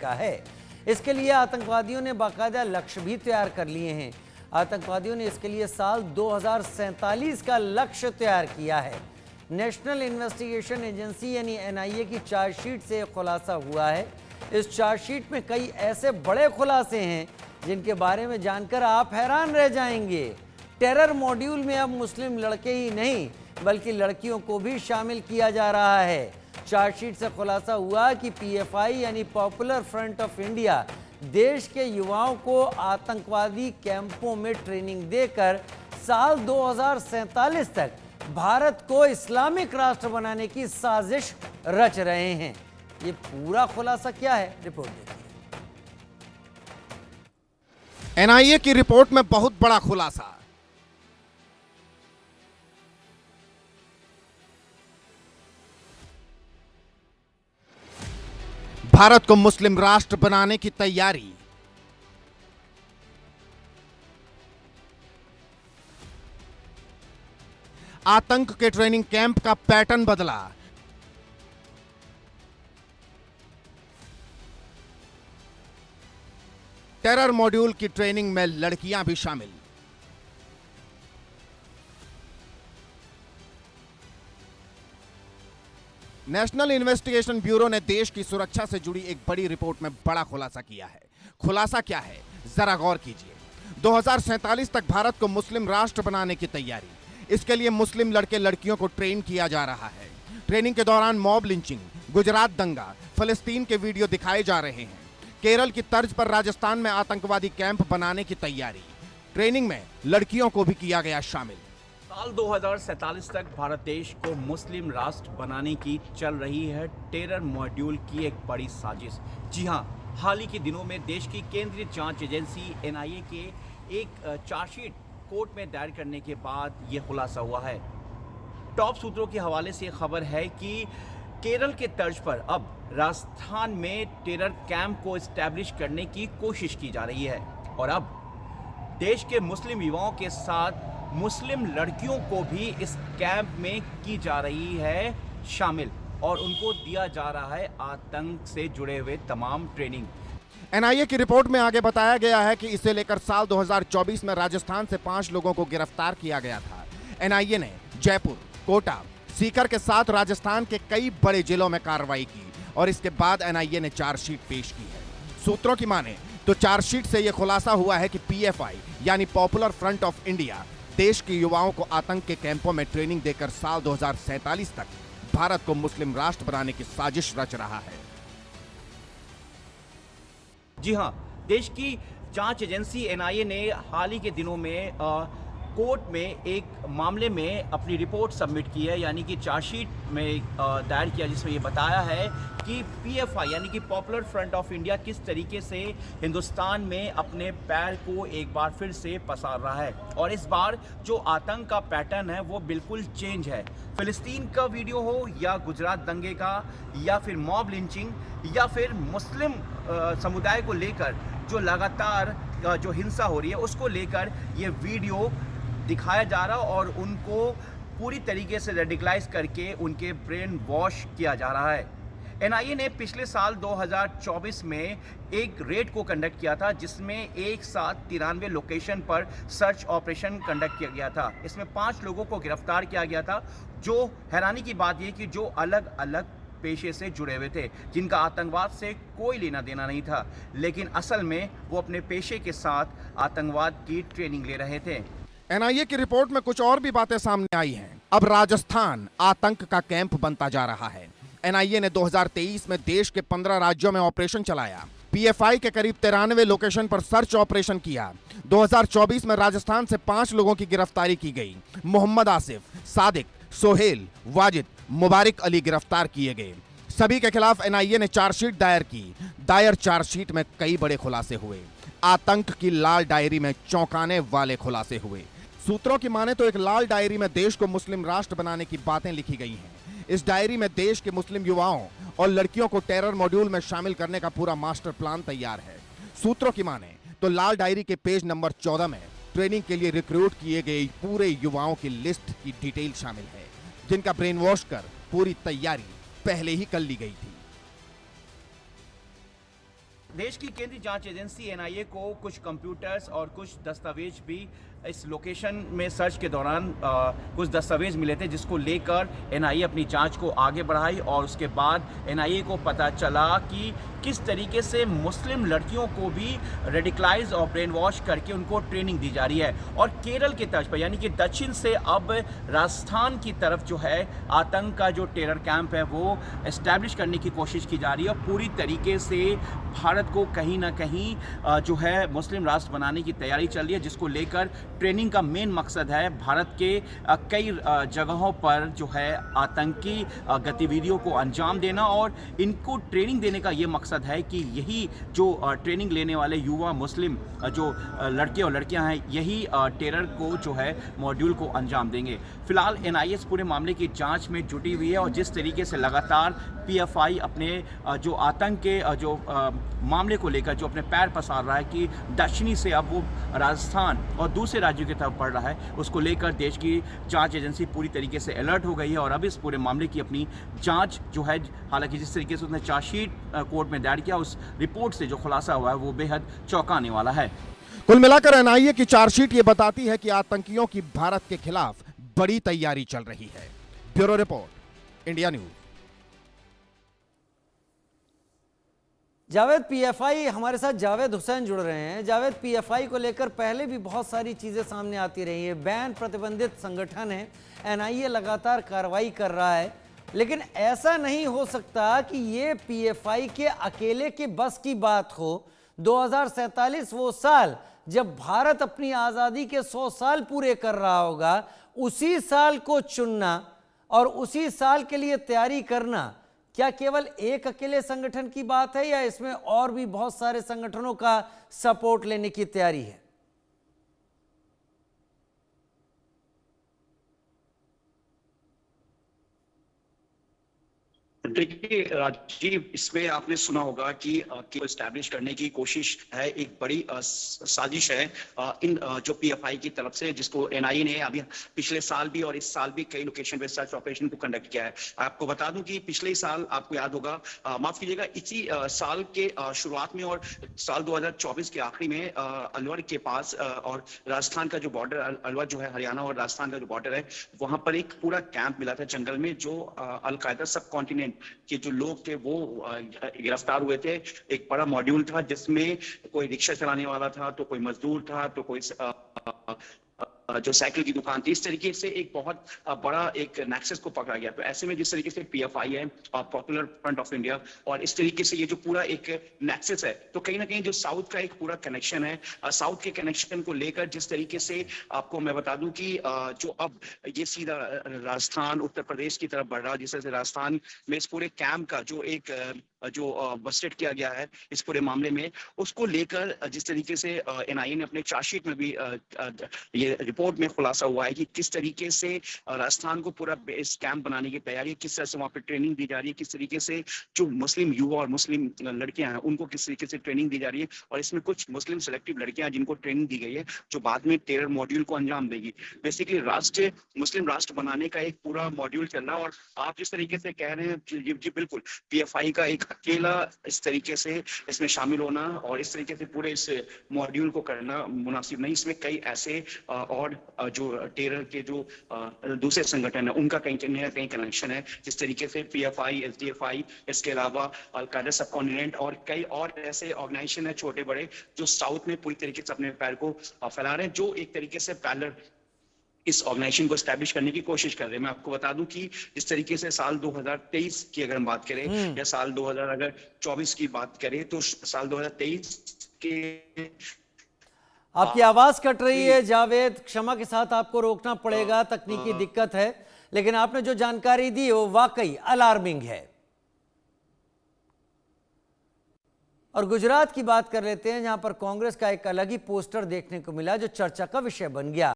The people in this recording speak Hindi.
का है। इसके लिए आतंकवादियों ने बाकायदा लक्ष्य भी तैयार कर लिए हैं। आतंकवादियों ने इसके लिए साल 2047 का लक्ष्य तैयार किया है। नेशनल इन्वेस्टिगेशन एजेंसी यानी एनआईए की चार्जशीट से खुलासा हुआ है। इस चार्जशीट में कई ऐसे बड़े खुलासे हैं जिनके बारे में जानकर आप हैरान रह जाएंगे। टेरर मॉड्यूल में अब मुस्लिम लड़के ही नहीं बल्कि लड़कियों को भी शामिल किया जा रहा है। चार्जशीट से खुलासा हुआ कि पीएफआई यानी पॉपुलर फ्रंट ऑफ इंडिया देश के युवाओं को आतंकवादी कैंपों में ट्रेनिंग देकर साल 2047 तक भारत को इस्लामिक राष्ट्र बनाने की साजिश रच रहे हैं। ये पूरा खुलासा क्या है, रिपोर्ट देखिए। एनआईए की रिपोर्ट में बहुत बड़ा खुलासा। भारत को मुस्लिम राष्ट्र बनाने की तैयारी। आतंक के ट्रेनिंग कैंप का पैटर्न बदला। टेरर मॉड्यूल की ट्रेनिंग में लड़कियां भी शामिल। नेशनल इन्वेस्टिगेशन ब्यूरो ने देश की सुरक्षा से जुड़ी एक बड़ी रिपोर्ट में बड़ा खुलासा किया है। खुलासा क्या है, जरा गौर कीजिए। 2047 तक भारत को मुस्लिम राष्ट्र बनाने की तैयारी। इसके लिए मुस्लिम लड़के लड़कियों को ट्रेन किया जा रहा है। ट्रेनिंग के दौरान मॉब लिंचिंग, गुजरात दंगा, फलस्तीन के वीडियो दिखाए जा रहे हैं। केरल की तर्ज पर राजस्थान में आतंकवादी कैंप बनाने की तैयारी। ट्रेनिंग में लड़कियों को भी किया गया शामिल। साल 2047 तक भारत देश को मुस्लिम राष्ट्र बनाने की चल रही है टेरर मॉड्यूल की एक बड़ी साजिश। जी हां, हाल ही के दिनों में देश की केंद्रीय जांच एजेंसी एनआईए के एक चार्जशीट कोर्ट में दायर करने के बाद यह खुलासा हुआ है। टॉप सूत्रों के हवाले से खबर है कि केरल के तर्ज पर अब राजस्थान में टेरर कैंप को एस्टैब्लिश करने की कोशिश की जा रही है और अब देश के मुस्लिम युवाओं के साथ मुस्लिम लड़कियों को भी इस कैंप में की जा रही है शामिल और उनको दिया जा रहा है आतंक से जुड़े हुए तमाम ट्रेनिंग। एनआईए की रिपोर्ट में आगे बताया गया है कि इसे लेकर साल 2024 में राजस्थान से 5 लोगों को गिरफ्तार किया गया था। एनआईए ने जयपुर, कोटा, सीकर के साथ राजस्थान के कई बड़े जिलों में कार्रवाई की और इसके बाद एनआईए ने चार्जशीट पेश की है। सूत्रों की माने तो चार्जशीट से यह खुलासा हुआ है कि पीएफआई यानी पॉपुलर फ्रंट ऑफ इंडिया देश के युवाओं को आतंक के कैंपों में ट्रेनिंग देकर साल 2047 तक भारत को मुस्लिम राष्ट्र बनाने की साजिश रच रहा है। जी हां, देश की जांच एजेंसी एनआईए ने हाल ही के दिनों में कोर्ट में एक मामले में अपनी रिपोर्ट सबमिट की है, यानी कि चार्जशीट में दायर किया, जिसमें ये बताया है कि पीएफआई यानी कि पॉपुलर फ्रंट ऑफ इंडिया किस तरीके से हिंदुस्तान में अपने पैर को एक बार फिर से पसार रहा है और इस बार जो आतंक का पैटर्न है वो बिल्कुल चेंज है। फिलिस्तीन का वीडियो हो या गुजरात दंगे का या फिर मॉब लिंचिंग या फिर मुस्लिम समुदाय को लेकर जो लगातार जो हिंसा हो रही है उसको लेकर ये वीडियो दिखाया जा रहा और उनको पूरी तरीके से रेडिकलाइज करके उनके ब्रेन वॉश किया जा रहा है। एनआईए ने पिछले साल 2024 में एक रेड को कंडक्ट किया था जिसमें एक साथ 93 लोकेशन पर सर्च ऑपरेशन कंडक्ट किया गया था। इसमें 5 लोगों को गिरफ्तार किया गया था। जो हैरानी की बात यह कि जो अलग अलग पेशे से जुड़े हुए थे, जिनका आतंकवाद से कोई लेना देना नहीं था, लेकिन असल में वो अपने पेशे के साथ आतंकवाद की ट्रेनिंग ले रहे थे। एनआईए की रिपोर्ट में कुछ और भी बातें सामने आई हैं। अब राजस्थान आतंक का कैंप बनता जा रहा है। एनआईए ने 2023 में देश के 15 राज्यों में ऑपरेशन चलाया। पीएफआई के करीब 93 लोकेशन पर सर्च ऑपरेशन किया। 2024 में राजस्थान से 5 लोगों की गिरफ्तारी की गई। मोहम्मद आसिफ, सादिक, सोहेल, वाजिद, मुबारक अली गिरफ्तार किए गए। सभी के खिलाफ एनआईए ने चार्जशीट दायर की। दायर चार्जशीट में कई बड़े खुलासे हुए। आतंक की लाल डायरी में चौंकाने वाले खुलासे हुए। सूत्रों की माने तो एक लाल डायरी में देश को मुस्लिम राष्ट्र बनाने की बातें लिखी गई हैं। इस डायरी में देश के मुस्लिम युवाओं और लड़कियों को टेरर मॉड्यूल में शामिल करने का पूरा मास्टर प्लान तैयार है। सूत्रों की माने तो लाल डायरी के पेज नंबर 14 में ट्रेनिंग के लिए रिक्रूट किए गए पूरे युवाओं की लिस्ट की डिटेल शामिल है, जिनका ब्रेन वॉश कर पूरी तैयारी पहले ही कर ली गई थी। देश की केंद्रीय जांच एजेंसी एनआईए को कुछ कंप्यूटर्स और कुछ दस्तावेज भी इस लोकेशन में सर्च के दौरान कुछ दस्तावेज मिले थे, जिसको लेकर एनआईए अपनी जांच को आगे बढ़ाई। और उसके बाद एनआईए को पता चला कि किस तरीके से मुस्लिम लड़कियों को भी रेडिकलाइज और ब्रेन वॉश करके उनको ट्रेनिंग दी जा रही है। और केरल की तर्ज पर यानी कि दक्षिण से अब राजस्थान की तरफ जो है आतंक का जो टेरर कैंप है वो एस्टैब्लिश करने की कोशिश की जा रही है। और पूरी तरीके से भारत को कहीं ना कहीं जो है मुस्लिम राष्ट्र बनाने की तैयारी चल रही है, जिसको लेकर ट्रेनिंग का मेन मकसद है भारत के कई जगहों पर जो है आतंकी गतिविधियों को अंजाम देना। और इनको ट्रेनिंग देने का ये मकसद है कि यही जो ट्रेनिंग लेने वाले युवा मुस्लिम जो लड़के और लड़कियां हैं, यही टेरर को जो है मॉड्यूल को अंजाम देंगे। फिलहाल एनआईए पूरे मामले की जांच में जुटी हुई है। और जिस तरीके से लगातार पीएफआई अपने जो आतंक के जो मामले को लेकर जो अपने पैर पसार रहा है कि दक्षिणी से अब वो राजस्थान और दूसरे राज्यों की तरफ बढ़ रहा है, उसको लेकर देश की जांच एजेंसी पूरी तरीके से अलर्ट हो गई है। और अब इस पूरे मामले की अपनी जांच जो है, हालांकि जिस तरीके से उसने चार्जशीट कोर्ट में दायर किया, उस रिपोर्ट से जो खुलासा हुआ है वो बेहद चौंकाने वाला है। कुल मिलाकर एनआईए की चार्जशीट ये बताती है कि आतंकियों की भारत के खिलाफ बड़ी तैयारी चल रही है। Bureau report, India news. Javed, PFI हमारे साथ जावेद हुसैन जुड़ रहे हैं। जावेद, पीएफआई को लेकर पहले भी बहुत सारी चीजें सामने आती रही है, बैन प्रतिबंधित संगठन है, एनआईए लगातार कार्रवाई कर रहा है, लेकिन ऐसा नहीं हो सकता कि ये पीएफआई के अकेले के बस की बात हो। 2047 वो साल जब भारत अपनी आजादी के 100 साल पूरे कर रहा होगा, उसी साल को चुनना और उसी साल के लिए तैयारी करना क्या केवल एक अकेले संगठन की बात है या इसमें और भी बहुत सारे संगठनों का सपोर्ट लेने की तैयारी है? देखिए राजीव, इसमें आपने सुना होगा कि एस्टैब्लिश करने की कोशिश है, एक बड़ी साजिश है इन जो पीएफआई की तरफ से, जिसको एनआईए ने अभी पिछले साल भी और इस साल भी कई लोकेशन पे सर्च ऑपरेशन को कंडक्ट किया है। आपको बता दूं कि पिछले साल, आपको याद होगा, माफ कीजिएगा, इसी साल के शुरुआत में और साल 2024 के आखिरी में अलवर के पास और राजस्थान का जो बॉर्डर, अलवर जो है हरियाणा और राजस्थान का जो बॉर्डर है, वहां पर एक पूरा कैंप मिला था जंगल में, जो अलकायदा सब कॉन्टिनेंट के जो लोग थे वो गिरफ्तार हुए थे। एक बड़ा मॉड्यूल था जिसमें कोई रिक्शा चलाने वाला था, तो कोई मजदूर था, तो कोई जो साइकिल की दुकान थी। इस तरीके से एक बहुत बड़ा एक नेक्सस को पकड़ा गया। तो ऐसे में जिस तरीके से पीएफआई है, पॉपुलर फ्रंट ऑफ इंडिया, और इस तरीके से ये जो पूरा एक नेक्सस है, तो कहीं ना कहीं जो साउथ का एक पूरा कनेक्शन है, साउथ के कनेक्शन को लेकर जिस तरीके से आपको मैं बता दूं कि जो अब ये सीधा राजस्थान, उत्तर प्रदेश की तरफ बढ़ रहा है, जिस तरह से राजस्थान में इस पूरे कैंप का जो एक जो बस्टेड किया गया है इस पूरे मामले में, उसको लेकर जिस तरीके से एनआईए ने अपने चार्जशीट में भी ये रिपोर्ट में खुलासा हुआ है कि किस तरीके से राजस्थान को पूरा बेस कैंप बनाने की तैयारी, किस तरह से वहां पर ट्रेनिंग दी जा रही है, किस तरीके से जो मुस्लिम युवा और मुस्लिम लड़कियां हैं उनको किस तरीके से ट्रेनिंग दी जा रही है। और इसमें कुछ मुस्लिम सिलेक्टिव लड़कियां जिनको ट्रेनिंग दी गई है, जो बाद में टेरर मॉड्यूल को अंजाम देगी। बेसिकली राष्ट्र, मुस्लिम राष्ट्र बनाने का एक पूरा मॉड्यूल चल रहा है। और आप जिस तरीके से कह रहे हैं जी बिल्कुल, पीएफआई का एक अकेला इस तरीके से इसमें शामिल होना और इस तरीके से पूरे इस मॉड्यूल को करना मुनासिब नहीं। इसमें कई ऐसे और जो टेरर के जो दूसरे संगठन है उनका कहीं कहीं कनेक्शन है, जिस तरीके से पीएफआई, एसडीएफआई, इसके अलावा अलकायदा सब कॉन्टिनेंट और कई और ऐसे ऑर्गेनाइजेशन है छोटे बड़े, जो साउथ में पूरी तरीके से अपने पैर को फैला रहे हैं, जो एक तरीके से पैरेलल इस ऑर्गेनाइजेशन को एस्टैब्लिश करने की कोशिश कर रहे हैं। मैं आपको बता दूं कि इस तरीके से साल 2023 की अगर हम बात करें या साल 2024 की बात करें, तो साल 2023 के आपकी आवाज कट रही है जावेद, क्षमा के साथ आपको रोकना पड़ेगा, तकनीकी दिक्कत है, लेकिन आपने जो जानकारी दी वो वाकई अलार्मिंग है। और गुजरात की बात कर लेते हैं, जहां पर कांग्रेस का एक अलग ही पोस्टर देखने को मिला जो चर्चा का विषय बन गया।